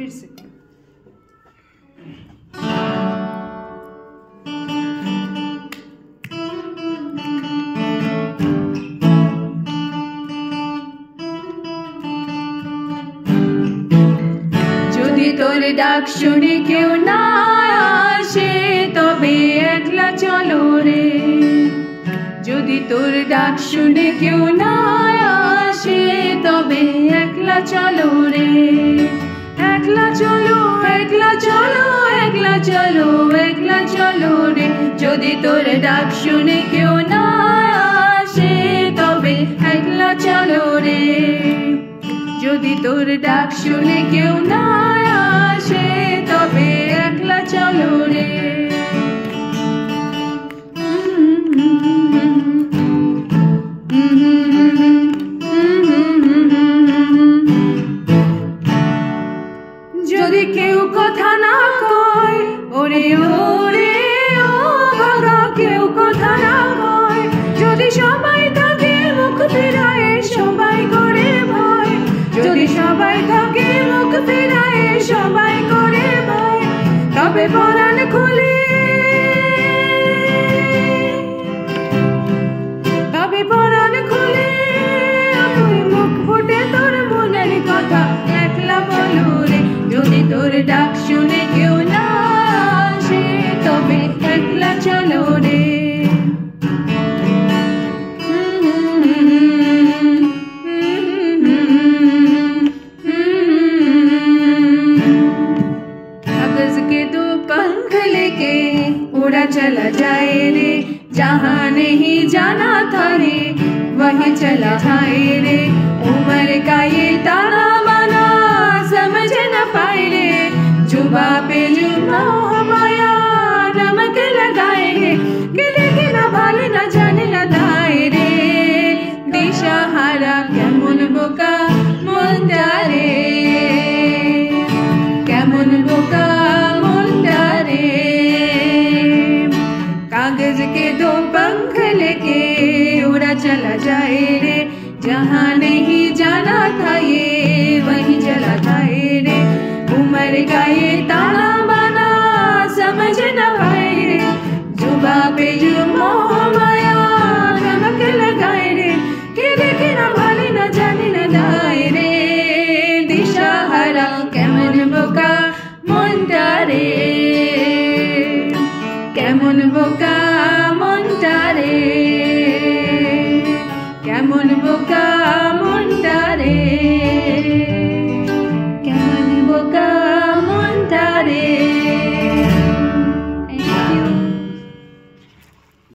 फिर से যদি তোর ডাক শুনে কেউ না আসে তবে একলা চলো রে যদি তোর ডাক শুনে কেউ না আসে তবে একলা চলো রে একলা চলো একলা চলো একলা চলো একলা চলো রে যদি তোর ডাক শুনে কেউ না আসে তবে একলা চলো রে যদি তোর ডাক শুনে কেউ না আসে তবে একলা চলো রে যদি কেউ কথা না কয় ওরে ওরে ও ভাগা কেউ কথা না কয় যদি সবাই থাকে মুখ ফিরায় সবাই করে ভয় যদি সবাই থাকে মুখ ফিরায় সবাই করে ভয় তবে পরাণ খুলে তবে পরাণ খুলে তুই মুখ ফুটে তোর মনের কথা একলা বলো রে যদি তোর ডাক শুনে কেউ না আসে তবে একলা চলো রে कागज के दो पंख लेके उड़ा चला जाए रे जहाँ नहीं जाना था रे वहीं चला जाए रे उम्र का ये ताना बाना समझ न पाए रे जुबा पे जुबा माया नमक लगाए रे कि देखे न भाले न जाने न दाए रे दिशा हारा केमन बोका मुंडा रे केमन बोका मुंडा रे कागज के दो पंख लेके उड़ा चला जाए रे जहाँ नहीं जाना था ये वहीं चला जाए रे उम्र का ये ताना बाना समझ न पाए रे जुबा पे जो मोह माया नमक लगाए रे कि देखे न भाले न जाने न दाए रे दिशा हरा केमन बोका मुंडा रे केमन बोका